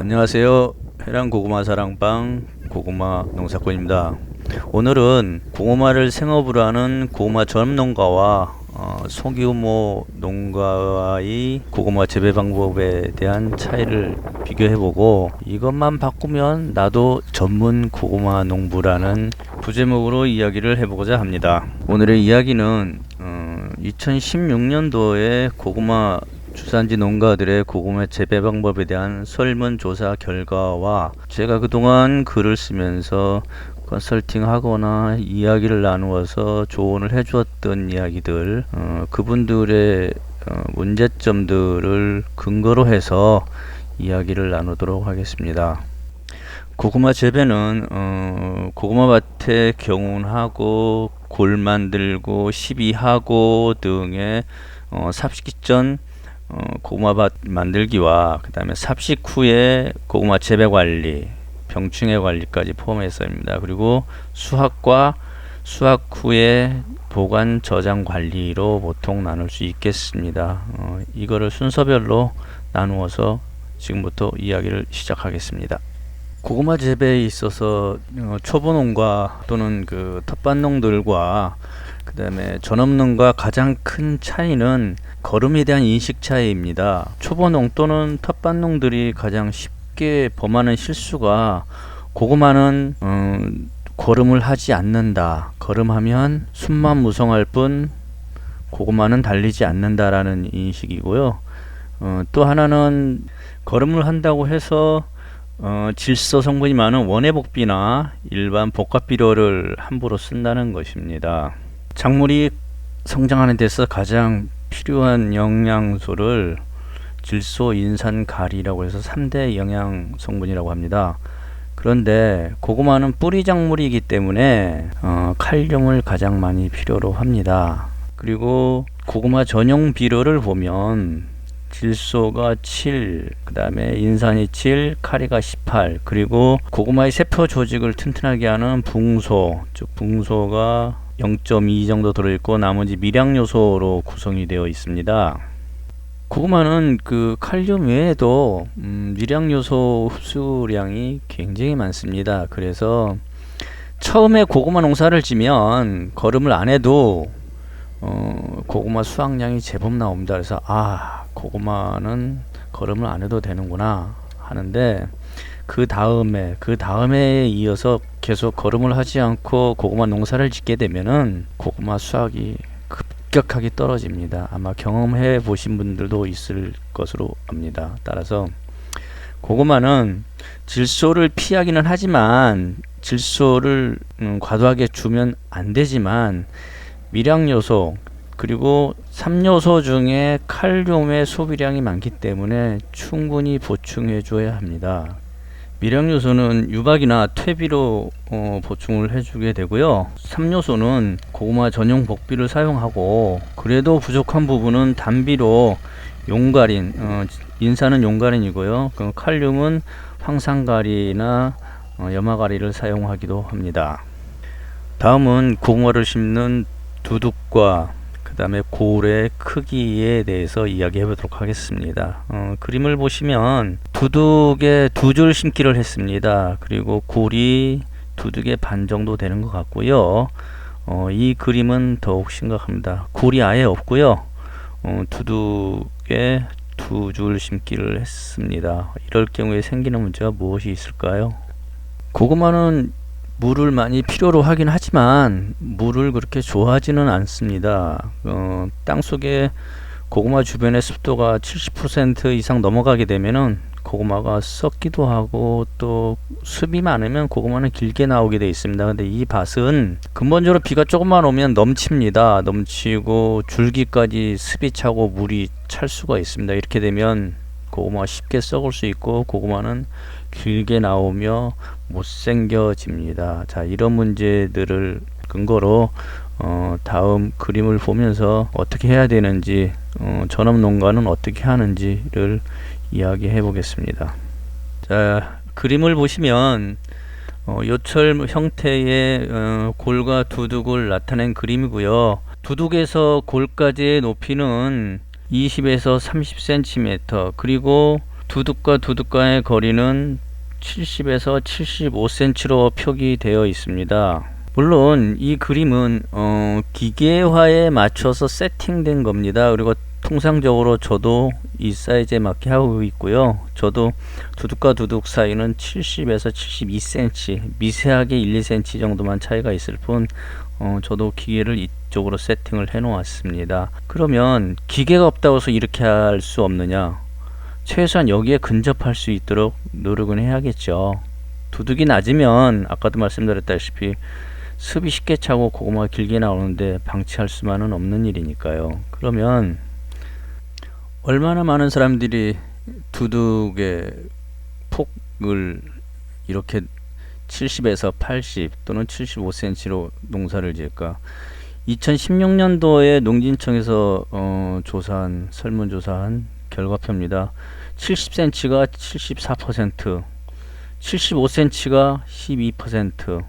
안녕하세요. 해랑 고구마 사랑방 고구마 농사꾼입니다. 오늘은 고구마를 생업으로 하는 고구마 전업농가와 소규모 농가의 고구마 재배 방법에 대한 차이를 비교해보고, 이것만 바꾸면 나도 전문 고구마 농부라는 부제목으로 이야기를 해보고자 합니다. 오늘의 이야기는 2016년도에 고구마 주산지 농가들의 고구마 재배 방법에 대한 설문조사 결과와 제가 그동안 글을 쓰면서 컨설팅하거나 이야기를 나누어서 조언을 해주었던 이야기들, 그분들의 문제점들을 근거로 해서 이야기를 나누도록 하겠습니다. 고구마 재배는 고구마 밭에 경운하고 골 만들고 시비하고 등의 삽식 전 고구마밭 만들기와 그 다음에 삽식 후에 고구마 재배 관리, 병충해 관리까지 포함해서입니다. 그리고 수확과 수확 후에 보관 저장 관리로 보통 나눌 수 있겠습니다. 이거를 순서별로 나누어서 지금부터 이야기를 시작하겠습니다. 고구마 재배에 있어서 초보농가 또는 그 텃밭농들과 그 다음에 전업농가 가장 큰 차이는 거름에 대한 인식 차이입니다. 초보농 또는 텃밭농들이 가장 쉽게 범하는 실수가, 고구마는 거름을 하지 않는다, 거름하면 순만 무성할 뿐 고구마는 달리지 않는다라는 인식이고요. 또 하나는 거름을 한다고 해서 질소 성분이 많은 원해복비나 일반 복합비료를 함부로 쓴다는 것입니다. 작물이 성장하는 데서 가장 필요한 영양소를 질소, 인산, 가리라고 해서 3대 영양 성분이라고 합니다. 그런데 고구마는 뿌리 작물이기 때문에 칼륨을 가장 많이 필요로 합니다. 그리고 고구마 전용 비료를 보면 질소가 7, 그 다음에 인산이 7, 카리가 18, 그리고 고구마의 세포 조직을 튼튼하게 하는 붕소, 즉 붕소가 0.2 정도 들어있고 나머지 미량 요소로 구성이 되어 있습니다. 고구마는 그 칼륨 외에도 미량 요소 흡수량이 굉장히 많습니다. 그래서 처음에 고구마 농사를 지면 거름을 안 해도 고구마 수확량이 제법 나옵니다. 그래서 고구마는 거름을 안 해도 되는구나 하는데, 그 다음에 이어서 계속 거름을 하지 않고 고구마 농사를 짓게 되면은 고구마 수확이 급격하게 떨어집니다. 아마 경험해 보신 분들도 있을 것으로 압니다. 따라서 고구마는 질소를 피하기는 하지만, 질소를 과도하게 주면 안 되지만, 미량 요소 그리고 3요소 중에 칼륨의 소비량이 많기 때문에 충분히 보충해 줘야 합니다. 미량 요소는 유박이나 퇴비로 보충을 해주게 되고요. 3요소는 고구마 전용 복비를 사용하고, 그래도 부족한 부분은 단비로 용가린, 인산은 용가린이고요. 칼륨은 황산가리나 염화가리를 사용하기도 합니다. 다음은 고구마를 심는 두둑과 그 다음에 골의 크기에 대해서 이야기해 보도록 하겠습니다. 그림을 보시면 두둑에 2줄 심기를 했습니다. 그리고 골이 두둑의 반 정도 되는 것 같고요. 이 그림은 더욱 심각합니다. 골이 아예 없고요. 두둑에 2줄 심기를 했습니다. 이럴 경우에 생기는 문제가 무엇이 있을까요? 고구마는 물을 많이 필요로 하긴 하지만 물을 그렇게 좋아하지는 않습니다. 땅속에 고구마 주변의 습도가 70% 이상 넘어가게 되면은 고구마가 썩기도 하고, 또 습이 많으면 고구마는 길게 나오게 되어 있습니다. 근데 이 밭은 근본적으로 비가 조금만 오면 넘칩니다. 넘치고 줄기까지 습이 차고 물이 찰 수가 있습니다. 이렇게 되면 고구마가 쉽게 썩을 수 있고 고구마는 길게 나오며 못생겨집니다. 자, 이런 문제들을 근거로 다음 그림을 보면서 어떻게 해야 되는지, 전업농가는 어떻게 하는지를 이야기해 보겠습니다. 자, 그림을 보시면 요철 형태의 골과 두둑을 나타낸 그림이고요. 두둑에서 골까지의 높이는 20에서 30cm, 그리고 두둑과 두둑과의 거리는 70에서 75cm로 표기되어 있습니다. 물론 이 그림은 기계화에 맞춰서 세팅된 겁니다. 그리고 통상적으로 저도 이 사이즈에 맞게 하고 있고요. 저도 두둑과 두둑 사이는 70에서 72cm, 미세하게 1, 2cm 정도만 차이가 있을 뿐 저도 기계를 이쪽으로 세팅을 해 놓았습니다. 그러면 기계가 없다고 해서 이렇게 할 수 없느냐? 최소한 여기에 근접할 수 있도록 노력은 해야겠죠. 두둑이 낮으면 아까도 말씀드렸다시피 습이 쉽게 차고 고구마가 길게 나오는데 방치할 수만은 없는 일이니까요. 그러면 얼마나 많은 사람들이 두둑의 폭을 이렇게 70에서 80 또는 75cm로 농사를 지을까? 2016년도에 농진청에서 설문조사한 결과표입니다. 70cm가 74%, 75cm가 12%,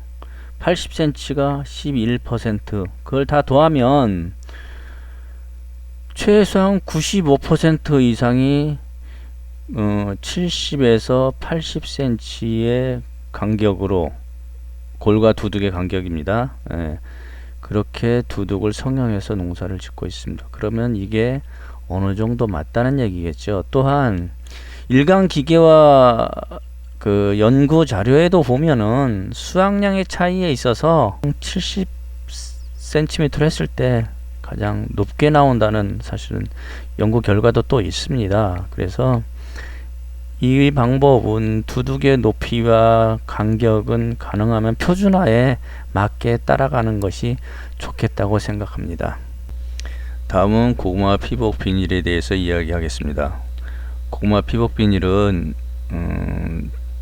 80cm가 11%, 그걸 다 더하면 최소한 95% 이상이 70에서 80cm의 간격으로, 골과 두둑의 간격입니다. 예, 그렇게 두둑을 성형해서 농사를 짓고 있습니다. 그러면 이게 어느 정도 맞다는 얘기겠죠. 또한 일반 기계와 그 연구 자료에도 보면은 수확량의 차이에 있어서 70cm로 했을 때 가장 높게 나온다는 사실은 연구 결과도 또 있습니다. 그래서 이 방법은 두둑의 높이와 간격은 가능하면 표준화에 맞게 따라가는 것이 좋겠다고 생각합니다. 다음은 고구마 피복 비닐에 대해서 이야기하겠습니다. 고구마 피복 비닐은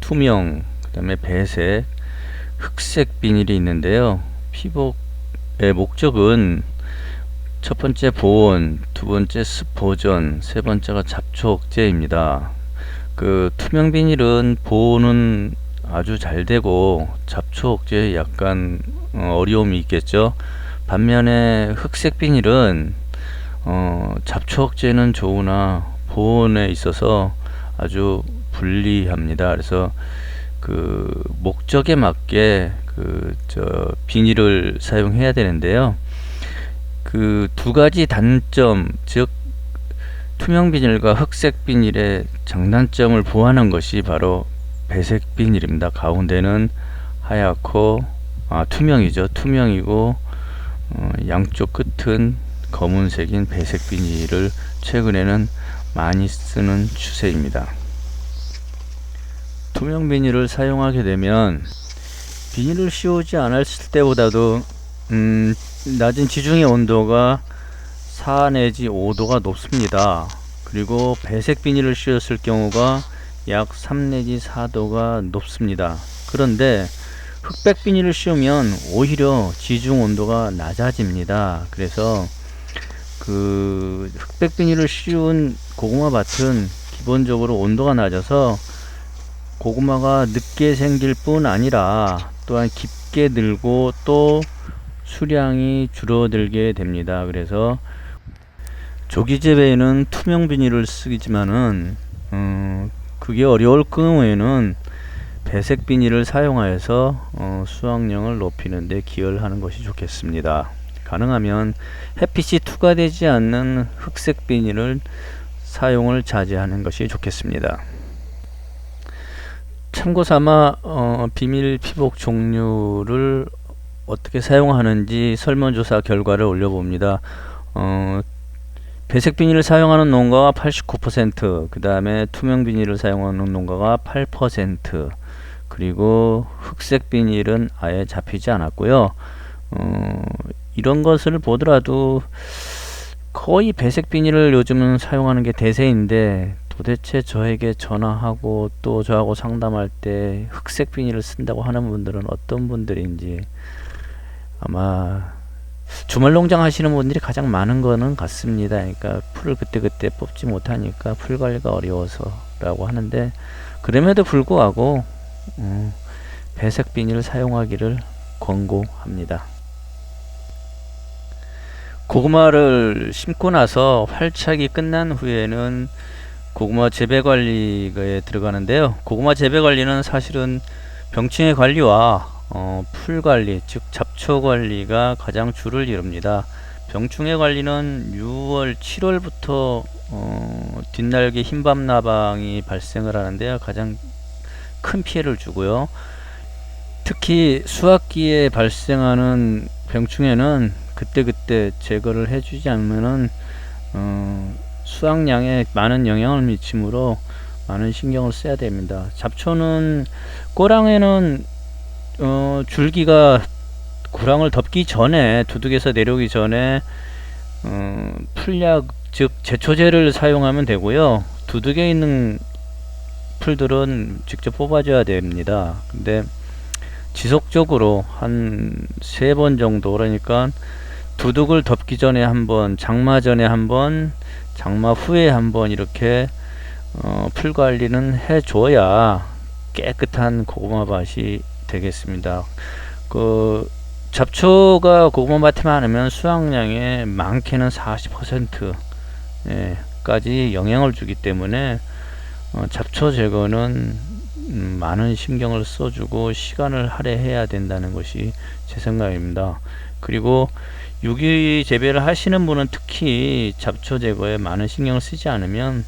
투명, 그 다음에 배색, 흑색 비닐이 있는데요. 피복의 목적은 첫 번째 보온, 두 번째 습 보존, 세 번째가 잡초 억제입니다. 그 투명 비닐은 보온은 아주 잘 되고 잡초 억제에 약간 어려움이 있겠죠. 반면에 흑색 비닐은 잡초 억제는 좋으나 보온에 있어서 아주 불리합니다. 그래서 그 목적에 맞게 비닐을 사용해야 되는데요. 그 두 가지 단점, 즉 투명 비닐과 흑색 비닐의 장단점을 보완한 것이 바로 배색 비닐입니다. 가운데는 하얗고 투명이죠. 투명이고 양쪽 끝은 검은색인 배색 비닐을 최근에는 많이 쓰는 추세입니다. 투명 비닐을 사용하게 되면 비닐을 씌우지 않았을 때보다도 낮은 지중해 온도가 4 내지 5도가 높습니다. 그리고 배색 비닐을 씌웠을 경우가 약 3 내지 4도가 높습니다. 그런데 흑백 비닐을 씌우면 오히려 지중 온도가 낮아집니다. 그래서 그 흑백 비닐을 씌운 고구마 밭은 기본적으로 온도가 낮아서 고구마가 늦게 생길 뿐 아니라 또한 깊게 늘고 또 수량이 줄어들게 됩니다. 그래서 조기 재배에는 투명 비닐을 쓰지만은 그게 어려울 경우에는 배색 비닐을 사용하여서 수확량을 높이는 데 기여를 하는 것이 좋겠습니다. 가능하면 햇빛이 투과되지 않는 흑색 비닐을 사용을 자제하는 것이 좋겠습니다. 참고삼아 비닐 피복 종류를 어떻게 사용하는지 설문조사 결과를 올려봅니다. 배색 비닐을 사용하는 농가가 89%, 그 다음에 투명 비닐을 사용하는 농가가 8%, 그리고 흑색 비닐은 아예 잡히지 않았고요. 이런 것을 보더라도 거의 배색 비닐을 요즘은 사용하는 게 대세인데, 도대체 저에게 전화하고 또 저하고 상담할 때 흑색 비닐을 쓴다고 하는 분들은 어떤 분들인지, 아마 주말 농장 하시는 분들이 가장 많은 거는 같습니다. 그러니까 풀을 그때그때 뽑지 못하니까 풀 관리가 어려워서 라고 하는데, 그럼에도 불구하고 배색 비닐을 사용하기를 권고합니다. 고구마를 심고 나서 활착이 끝난 후에는 고구마 재배 관리에 들어가는데요. 고구마 재배 관리는 사실은 병충해 관리와 풀 관리, 즉 잡초 관리가 가장 주를 이룹니다. 병충해 관리는 6월, 7월부터 뒷날개 흰밤나방이 발생을 하는데요. 가장 큰 피해를 주고요. 특히 수확기에 발생하는 병충해는 그때그때 제거를 해주지 않으면은 수확량에 많은 영향을 미치므로 많은 신경을 써야 됩니다. 잡초는 꼬랑에는 줄기가 구랑을 덮기 전에, 두둑에서 내려오기 전에 풀약, 즉 제초제를 사용하면 되고요. 두둑에 있는 풀들은 직접 뽑아줘야 됩니다. 근데 지속적으로 한 3번 정도, 그러니까 두둑을 덮기 전에 한번, 장마 전에 한번, 장마 후에 한번 이렇게 풀 관리는 해줘야 깨끗한 고구마 밭이 되겠습니다. 그 잡초가 고구마 밭에 많으면 수확량의 많게는 40% 까지 영향을 주기 때문에 잡초 제거는 많은 신경을 써주고 시간을 할애해야 된다는 것이 제 생각입니다. 그리고 유기 재배를 하시는 분은 특히 잡초 제거에 많은 신경을 쓰지 않으면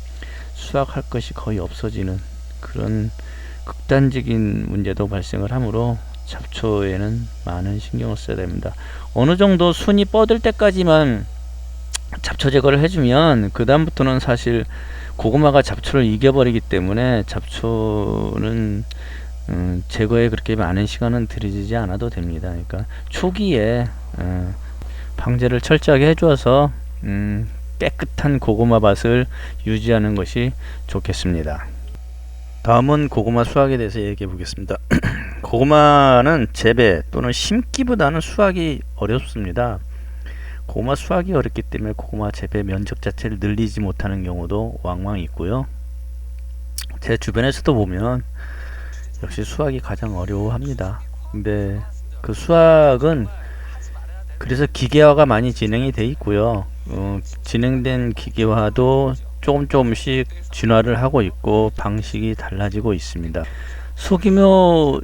수확할 것이 거의 없어지는 그런 극단적인 문제도 발생을 하므로 잡초에는 많은 신경을 써야 됩니다. 어느 정도 순이 뻗을 때까지만 잡초 제거를 해주면 그 다음부터는 사실 고구마가 잡초를 이겨버리기 때문에 잡초는 제거에 그렇게 많은 시간은 들이지 않아도 됩니다. 그러니까 초기에 방제를 철저하게 해주어서 깨끗한 고구마 밭을 유지하는 것이 좋겠습니다. 다음은 고구마 수확에 대해서 얘기해 보겠습니다. 고구마는 재배 또는 심기보다는 수확이 어렵습니다. 고구마 수확이 어렵기 때문에 고구마 재배 면적 자체를 늘리지 못하는 경우도 왕왕 있고요. 제 주변에서도 보면 역시 수확이 가장 어려워합니다. 근데 그 수확은 그래서 기계화가 많이 진행이 돼 있고요. 진행된 기계화도 조금씩 진화를 하고 있고 방식이 달라지고 있습니다. 소규모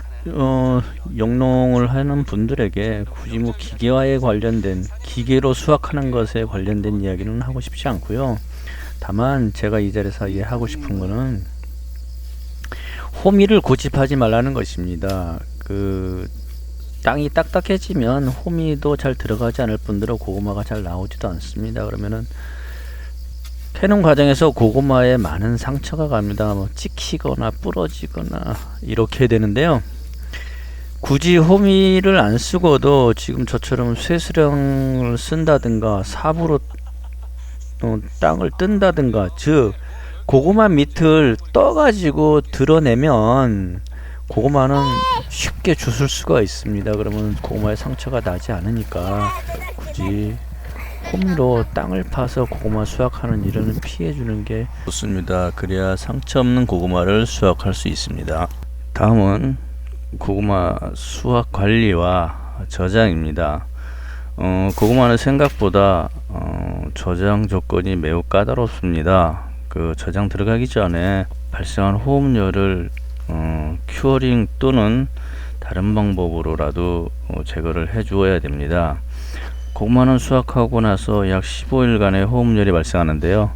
영농을 하는 분들에게 굳이 뭐 기계화에 관련된, 기계로 수확하는 것에 관련된 이야기는 하고 싶지 않고요. 다만 제가 이 자리에서 하고 싶은 거는 호미를 고집하지 말라는 것입니다. 그 땅이 딱딱해지면 호미도 잘 들어가지 않을 뿐더러 고구마가 잘 나오지도 않습니다. 그러면은 캐는 과정에서 고구마에 많은 상처가 갑니다. 뭐 찍히거나 부러지거나 이렇게 되는데요. 굳이 호미를 안 쓰고도 지금 저처럼 쇠수령을 쓴다든가 삽으로 땅을 뜬다든가, 즉 고구마 밑을 떠가지고 드러내면 고구마는 쉽게 주술 수가 있습니다. 그러면 고구마에 상처가 나지 않으니까 굳이 호미로 땅을 파서 고구마 수확하는 일은 피해주는 게 좋습니다. 그래야 상처 없는 고구마를 수확할 수 있습니다. 다음은 고구마 수확 관리와 저장입니다. 고구마는 생각보다 저장 조건이 매우 까다롭습니다. 그 저장 들어가기 전에 발생한 호흡열을 큐어링 또는 다른 방법으로라도 제거를 해 주어야 됩니다. 고구마는 수확하고 나서 약 15일간의 호흡열이 발생하는데요.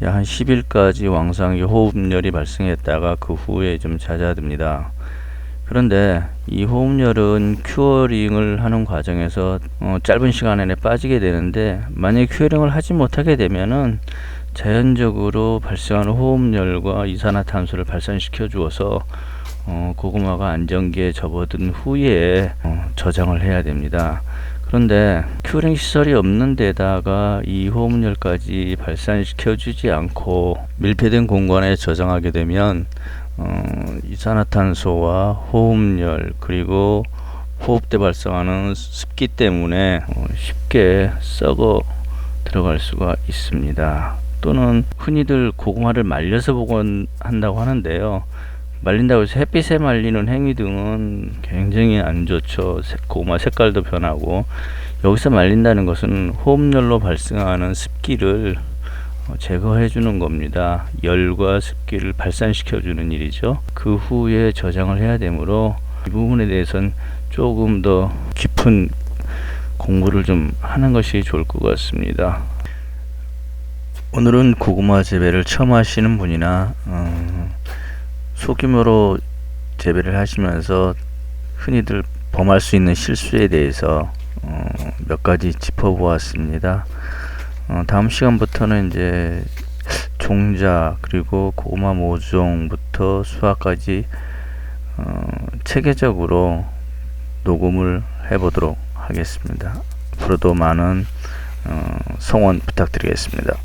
약 한 10일까지 왕성하게 호흡열이 발생했다가 그 후에 좀 잦아듭니다. 그런데 이 호흡열은 큐어링을 하는 과정에서 짧은 시간 안에 빠지게 되는데, 만약에 큐어링을 하지 못하게 되면은 자연적으로 발생하는 호흡열과 이산화탄소를 발산시켜 주어서 고구마가 안정기에 접어든 후에 저장을 해야 됩니다. 그런데 큐어링 시설이 없는 데다가 이 호흡열까지 발산시켜 주지 않고 밀폐된 공간에 저장하게 되면 이산화탄소와 호흡열, 그리고 호흡 때 발생하는 습기 때문에 쉽게 썩어 들어갈 수가 있습니다. 또는 흔히들 고구마를 말려서 보관한다고 하는데요. 말린다고 해서 햇빛에 말리는 행위 등은 굉장히 안 좋죠. 고구마 색깔도 변하고, 여기서 말린다는 것은 호흡열로 발생하는 습기를 제거해 주는 겁니다. 열과 습기를 발산시켜 주는 일이죠. 그 후에 저장을 해야 되므로 이 부분에 대해서는 조금 더 깊은 공부를 좀 하는 것이 좋을 것 같습니다. 오늘은 고구마 재배를 처음 하시는 분이나 소규모로 재배를 하시면서 흔히들 범할 수 있는 실수에 대해서 몇 가지 짚어보았습니다. 다음 시간부터는 이제 종자 그리고 고구마 모종부터 수확까지 체계적으로 녹음을 해보도록 하겠습니다. 앞으로도 많은 성원 부탁드리겠습니다.